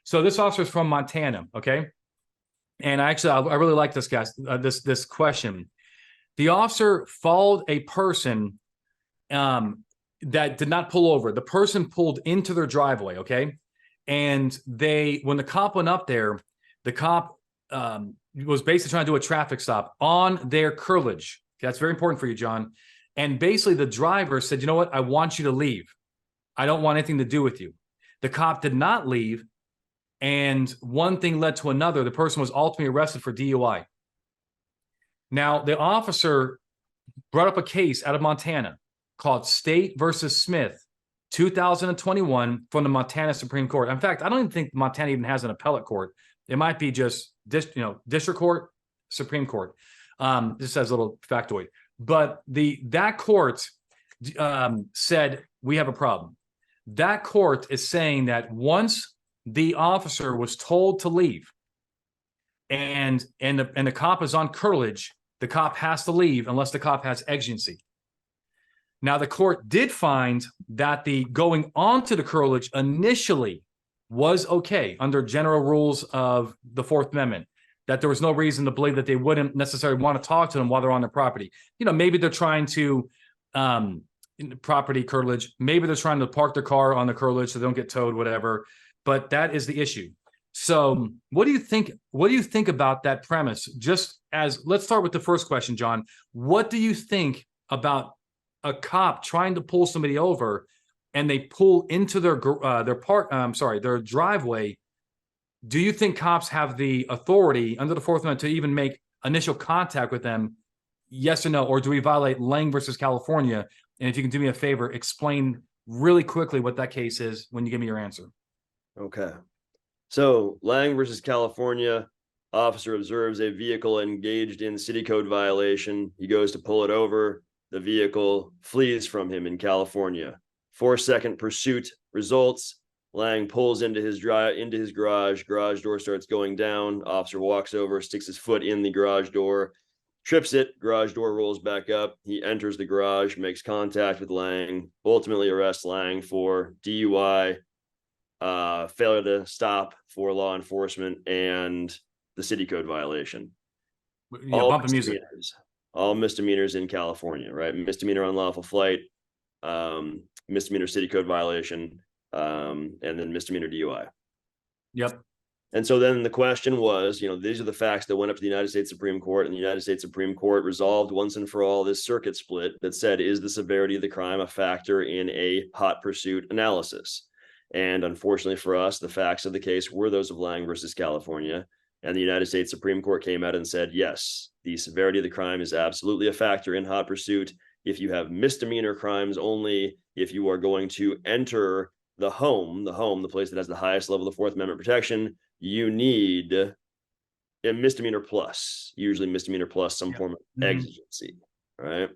So this officer is from Montana, okay? And I really like this guy, this question. The officer followed a person that did not pull over. The person pulled into their driveway, okay? And when the cop went up there, the cop was basically trying to do a traffic stop on their curtilage. That's very important for you, John. And basically the driver said, you know what? I want you to leave. I don't want anything to do with you. The cop did not leave. And one thing led to another. The person was ultimately arrested for DUI. Now, the officer brought up a case out of Montana called State versus Smith, 2021, from the Montana Supreme Court. In fact, I don't even think Montana even has an appellate court. It might be just district court, Supreme Court. Just as a little factoid. But that court said we have a problem. That court is saying that once the officer was told to leave, and the cop is on curtilage, the cop has to leave unless the cop has exigency. Now, the court did find that the going onto the curtilage initially was okay under general rules of the Fourth Amendment, that there was no reason to believe that they wouldn't necessarily want to talk to them while they're on their property. Maybe they're trying to property curtilage. Maybe they're trying to park their car on the curtilage so they don't get towed, whatever. But that is the issue. So what do you think? What do you think about that premise? Let's start with the first question, John. What do you think about a cop trying to pull somebody over and they pull into their driveway? Do you think cops have the authority under the Fourth Amendment to even make initial contact with them? Yes or no? Or do we violate Lang versus California? And if you can do me a favor, explain really quickly what that case is when you give me your answer. Okay. So Lang versus California, officer observes a vehicle engaged in city code violation. He goes to pull it over. The vehicle flees from him in California. 4-second pursuit results. Lang pulls into his garage. Garage door starts going down. Officer walks over, sticks his foot in the garage door, trips it. Garage door rolls back up. He enters the garage, makes contact with Lang, ultimately arrests Lang for DUI, failure to stop for law enforcement, and the city code violation. Bump the music. All misdemeanors in California, right? Misdemeanor unlawful flight, misdemeanor city code violation, and then misdemeanor DUI. Yep. And so then the question was, these are the facts that went up to the United States Supreme Court, and the United States Supreme Court resolved once and for all this circuit split that said, is the severity of the crime a factor in a hot pursuit analysis? And unfortunately for us, the facts of the case were those of Lang versus California. And the United States Supreme Court came out and said, yes, the severity of the crime is absolutely a factor in hot pursuit. If you have misdemeanor crimes only, if you are going to enter the place that has the highest level of Fourth Amendment protection, you need a misdemeanor plus, usually misdemeanor plus some form of exigency, right?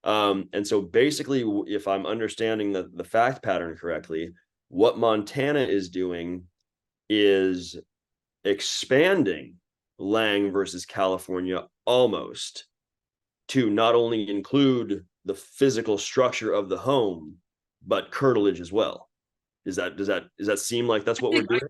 And so basically, if I'm understanding the fact pattern correctly, what Montana is doing is expanding Lang versus California almost to not only include the physical structure of the home, but curtilage as well. Does that seem like that's what we're doing?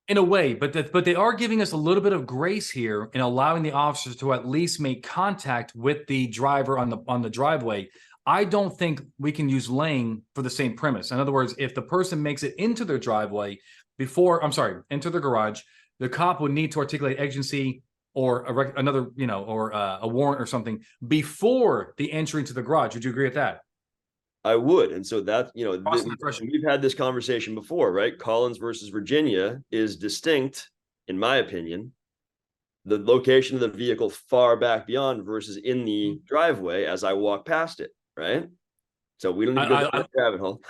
In a way, but they are giving us a little bit of grace here in allowing the officers to at least make contact with the driver on the driveway. I don't think we can use Lang for the same premise. In other words, if the person makes it into their driveway into their garage, the cop would need to articulate exigency or a warrant or something before the entry into the garage. Would you agree with that? I would. And so that, we've had this conversation before, right? Collins versus Virginia is distinct, in my opinion. The location of the vehicle far back beyond versus in the driveway as I walk past it, right? So we don't need to go down that rabbit hole.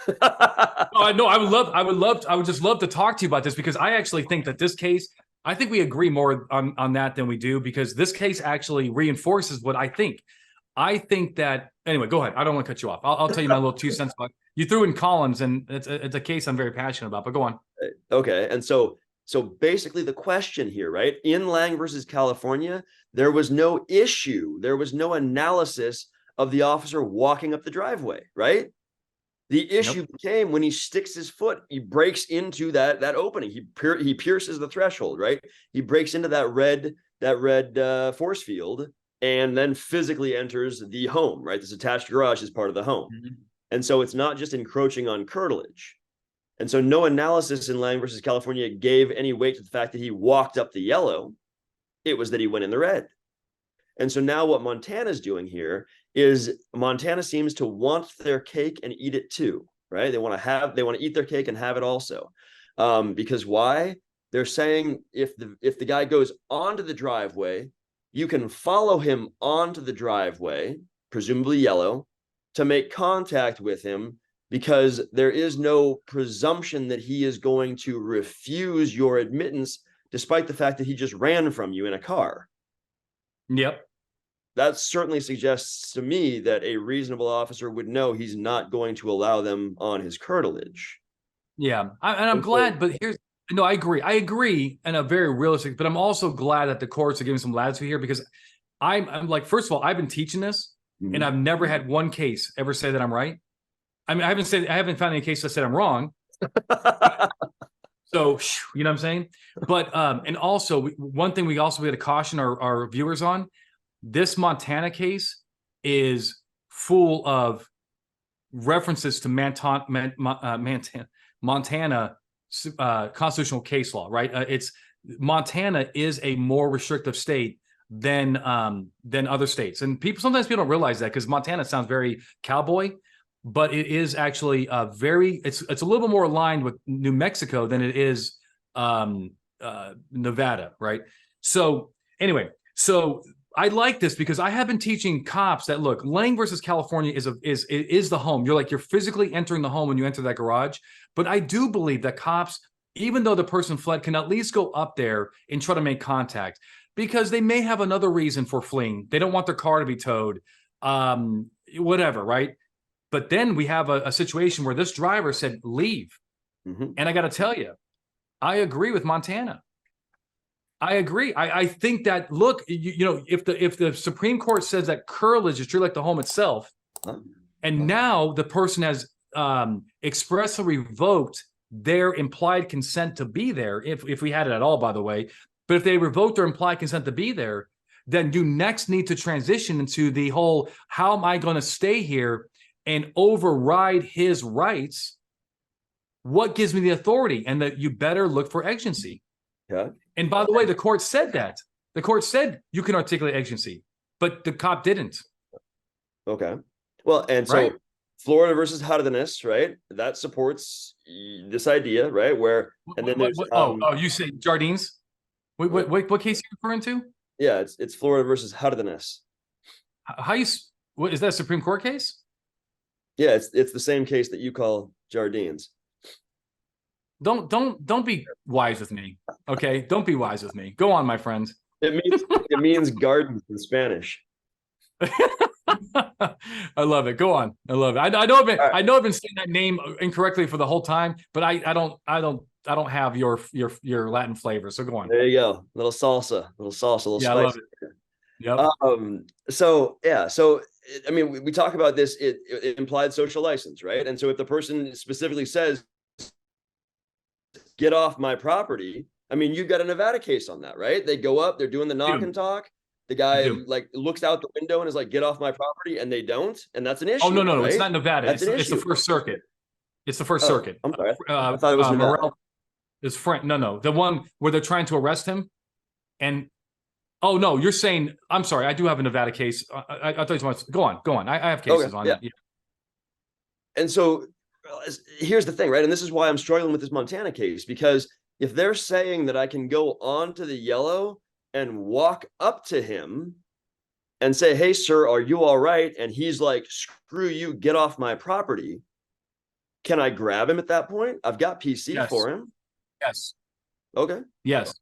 No, I would just love to talk to you about this, because I actually think that this case, I think we agree more on that than we do, because this case actually reinforces what I think. I think that, anyway, go ahead. I don't want to cut you off. I'll tell you my little 2 cents about it. You threw in Collins, and it's a case I'm very passionate about, but go on. Okay. And so basically the question here, right? In Lang versus California, there was no issue. There was no analysis of the officer walking up the driveway, right? The issue came when he sticks his foot, he breaks into that opening. He pierces the threshold, right? He breaks into that red force field and then physically enters the home, right? This attached garage is part of the home. Mhm. And so it's not just encroaching on curtilage. And so no analysis in Lang versus California gave any weight to the fact that he walked up the yellow. It was that he went in the red. And so now what Montana's doing here is Montana seems to want their cake and eat it too, right? They want to eat their cake and have it also. Because why? They're saying if the guy goes onto the driveway, you can follow him onto the driveway, presumably yellow, to make contact with him, because there is no presumption that he is going to refuse your admittance, despite the fact that he just ran from you in a car. Yep. That certainly suggests to me that a reasonable officer would know he's not going to allow them on his curtilage. Yeah. I'm glad, but I agree. I agree in a very realistic, but I'm also glad that the courts are giving some latitude here, because I'm like, first of all, I've been teaching this and I've never had one case ever say that I'm right. I mean, I haven't found any case that said I'm wrong. So, you know what I'm saying? But, and also one thing we got to caution our viewers on, this Montana case is full of references to Montana constitutional case law, right? Montana is a more restrictive state than other states, and sometimes people don't realize that, because Montana sounds very cowboy, but it is actually it's a little bit more aligned with New Mexico than it is Nevada, right? So anyway, I like this because I have been teaching cops that, look, Lang versus California is the home. You're physically entering the home when you enter that garage. But I do believe that cops, even though the person fled, can at least go up there and try to make contact, because they may have another reason for fleeing. They don't want their car to be towed, whatever, right? But then we have a situation where this driver said, leave. And I got to tell you, I agree with Montana. I agree. I think that, look, if the Supreme Court says that curtilage is treated like the home itself, and now the person has expressly revoked their implied consent to be there, if we had it at all, by the way, but if they revoked their implied consent to be there, then you next need to transition into the whole, how am I going to stay here and override his rights? What gives me the authority? And that you better look for exigency. Yeah. And by the way, the court said that. The court said you can articulate exigency, but the cop didn't. Okay. Well, and so right? Florida versus Hardenes, right? That supports this idea, right? Where, and then there's you say Jardines? What case are you referring to? Yeah, it's Florida versus Hardenes. What is that, a Supreme Court case? Yeah, it's the same case that you call Jardines. Don't be wise with me, okay? Don't be wise with me. Go on, my friend. It means gardens in Spanish. I love it. Go on. I love it. I know I've been saying that name incorrectly for the whole time, but I don't have your Latin flavor. So go on. There you go. Little salsa, little spice. I love it. Yep. So I mean, we talk about this, it implied social license, right? And so if the person specifically says, get off my property, I mean, you've got a Nevada case on that, right? They go up, they're doing the knock and talk. The guy looks out the window and is like, get off my property, and they don't, and that's an issue. Oh, no, right? It's not Nevada. It's the First Circuit. It's the First Circuit. I'm sorry. I thought it was Nevada. It's Frank. No, the one where they're trying to arrest him, and oh no, you're saying, I'm sorry, I do have a Nevada case. I thought you wanted to go on. I have cases on it. Yeah. And so here's the thing, right? And this is why I'm struggling with this Montana case, because if they're saying that I can go onto the yellow and walk up to him and say, hey, sir, are you all right? And he's like, screw you, get off my property. Can I grab him at that point? I've got PC for him. Yes. Okay. Yes.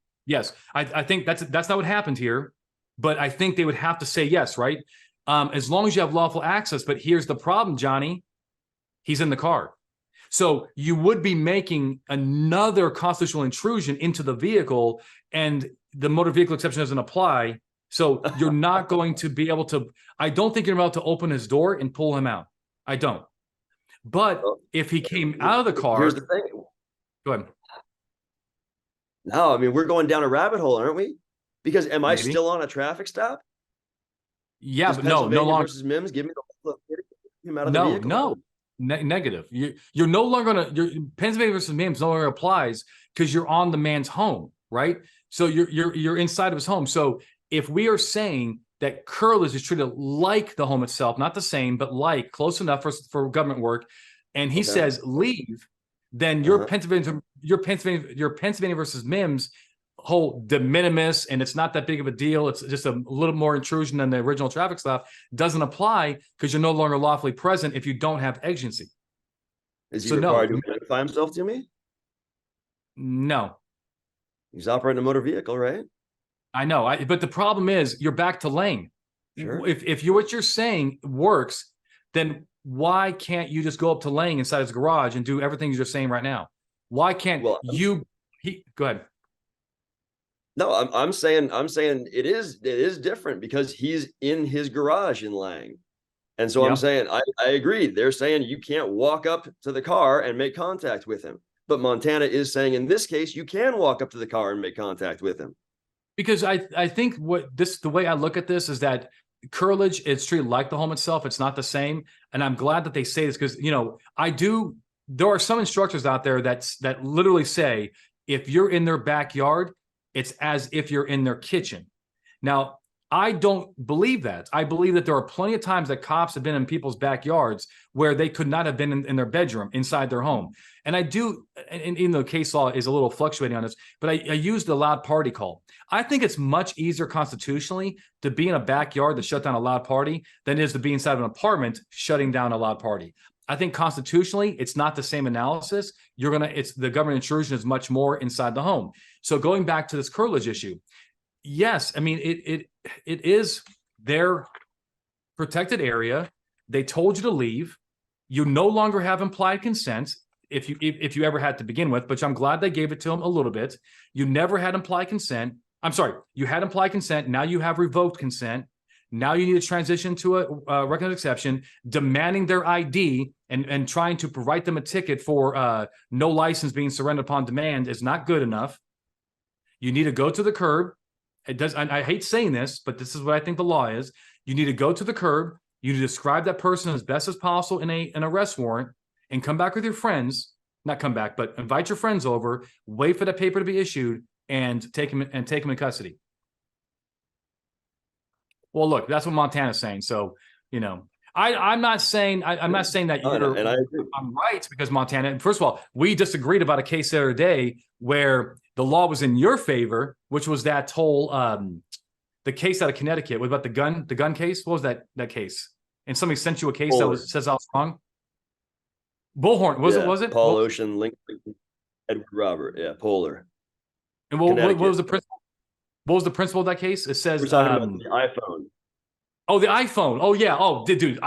I think that's not what happened here, but I think they would have to say yes, right? As long as you have lawful access. But here's the problem, Johnny. He's in the car. So you would be making another constitutional intrusion into the vehicle, and the motor vehicle exception doesn't apply. So you're not going to be able to, I don't think you're about to open his door and pull him out. I don't. But Well, if he came out of the car, here's the thing. go ahead. No, I mean, we're going down a rabbit hole, aren't we? Because am I Maybe. still on a traffic stop? Yeah, Does but no Pennsylvania longer. versus Mims give me the whole him out of the No, vehicle? no, negative. You're no longer gonna. Pennsylvania versus Mims no longer applies because you're on the man's home, right? So you're inside of his home. So if we are saying that curtilage is treated like the home itself, not the same, but like close enough for government work, and he Okay. says leave, then your Pennsylvania versus Mims whole de minimis and it's not that big of a deal. It's just a little more intrusion than the original traffic stop doesn't apply because you're no longer lawfully present if you don't have exigency. Is he So required no, to identify himself to me? no, He's operating a motor vehicle, right? I know. But the problem is you're back to Lang. Sure. If what you're saying works, then why can't you just go up to Lang inside his garage and do everything you're saying right now? Why can't go ahead. No, I'm saying it is different because he's in his garage in Lang. And so I'm saying I agree. They're saying you can't walk up to the car and make contact with him. But Montana is saying in this case you can walk up to the car and make contact with him. Because I think the way I look at this is that curtilage it's treated like the home itself. It's not the same. And I'm glad that they say this because there are some instructors out there that literally say if you're in their backyard, it's as if you're in their kitchen. Now, I don't believe that. I believe that there are plenty of times that cops have been in people's backyards where they could not have been in their bedroom inside their home. And I do, and even though case law is a little fluctuating on this, but I use the loud party call. I think it's much easier constitutionally to be in a backyard that shut down a loud party than it is to be inside of an apartment shutting down a loud party. I think constitutionally, it's not the same analysis. It's the government intrusion is much more inside the home. So going back to this curtilage issue, yes, I mean it is their protected area. They told you to leave. You no longer have implied consent if you ever had to begin with, but I'm glad they gave it to them a little bit. You never had implied consent. I'm sorry, you had implied consent. Now you have revoked consent. Now you need to transition to a recognized exception, demanding their ID and trying to write them a ticket for no license being surrendered upon demand is not good enough. You need to go to the curb. It does. I hate saying this, but this is what I think the law is. You need to go to the curb. You need to describe that person as best as possible in an arrest warrant, and come back with your friends. Not come back, but invite your friends over. Wait for that paper to be issued, and take them in custody. Well, look, that's what Montana's saying. So, I'm not saying I'm not saying that I'm right because Montana. First of all, we disagreed about a case the other day where the law was in your favor, which was that whole the case out of Connecticut. What about the gun case? What was that case? And somebody sent you a case that says I was wrong. Bullhorn was it? Paul Ocean, Lincoln, Edward Robert, Polar. And what was the principle? What was the principle of that case? It says we're talking about the iPhone. Oh, the iPhone. Oh, yeah. Oh, dude.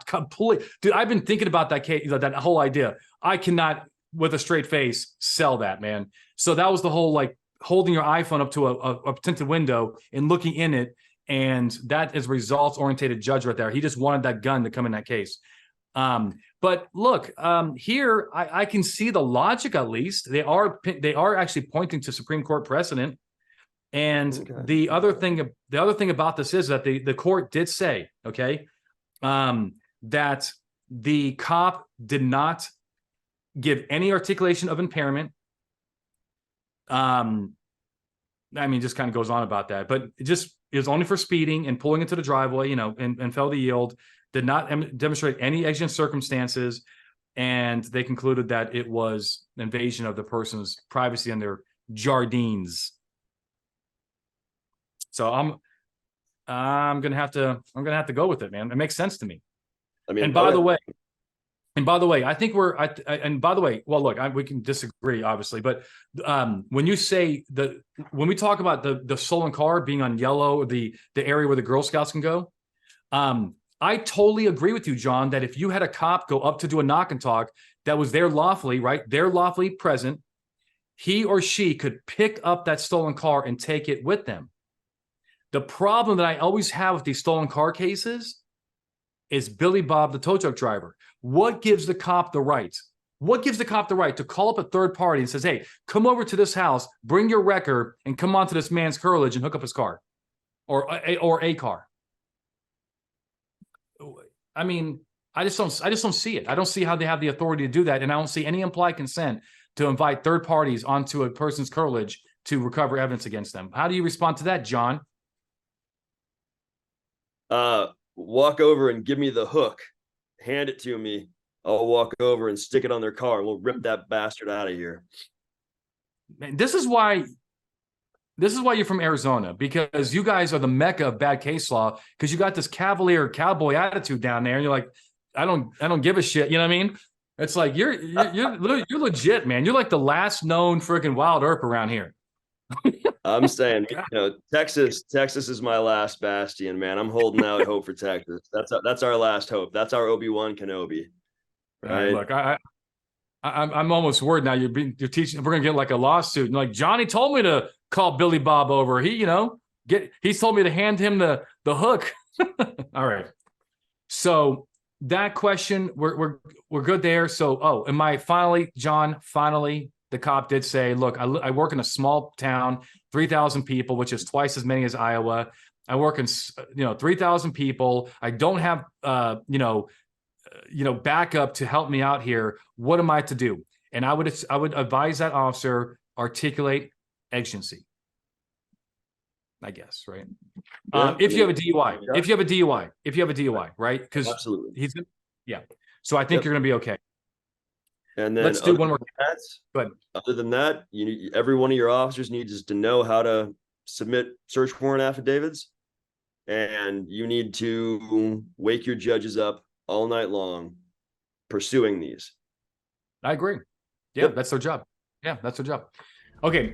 Completely. Dude, I've been thinking about that case, that whole idea. I cannot, with a straight face, sell that, man. So that was the whole, like, holding your iPhone up to a tinted window and looking in it. And that is results-oriented judge right there. He just wanted that gun to come in that case. But look, here, I can see the logic, at least. They are actually pointing to Supreme Court precedent. And the other thing about this is that the court did say, that the cop did not give any articulation of impairment. Just kind of goes on about that, but it was only for speeding and pulling into the driveway, and failed to yield, did not demonstrate any exigent circumstances. And they concluded that it was an invasion of the person's privacy and their jardines. So I'm gonna have to go with it, man. It makes sense to me. I mean, and by the way, I think well, look, we can disagree, obviously, but when you say when we talk about the stolen car being on yellow, the area where the Girl Scouts can go, I totally agree with you, John, that if you had a cop go up to do a knock and talk that was there lawfully, right? They're lawfully present, he or she could pick up that stolen car and take it with them. The problem that I always have with these stolen car cases is Billy Bob, the tow truck driver. What gives the cop the right? What gives the cop the right to call up a third party and says, hey, come over to this house, bring your record, and come onto this man's curtilage and hook up his car or a car? I mean, I just don't see it. I don't see how they have the authority to do that. And I don't see any implied consent to invite third parties onto a person's curtilage to recover evidence against them. How do you respond to that, John? Walk over and give me the hook. Hand it to me. I'll walk over and stick it on their car and we'll rip that bastard out of here. Man, this is why you're from Arizona, because you guys are the mecca of bad case law, because you got this cavalier cowboy attitude down there, and you're like, I don't give a shit. You know what I mean? It's like you're legit, man. You're like the last known freaking wild earp around here. I'm saying, Texas is my last bastion, man. I'm holding out hope for Texas. That's our last hope. That's our Obi-Wan Kenobi. Right? Look, I'm almost worried now. You're teaching. We're gonna get like a lawsuit. And like Johnny told me to call Billy Bob over. He's told me to hand him the hook. All right. So that question, we're good there. So, am I finally, John? Finally, the cop did say, look, I work in a small town, 3,000 people, which is twice as many as Iowa. I work in 3,000 people. I don't have backup to help me out here. What am I to do? And I would advise that officer articulate exigency, I guess, right? Yeah, if you have a DUI, right? Because absolutely, So I think you're going to be okay. And then let's do one more. But other than that, every one of your officers needs to know how to submit search warrant affidavits, and you need to wake your judges up all night long pursuing these. I agree. Yeah, That's their job. Yeah, that's their job. Okay.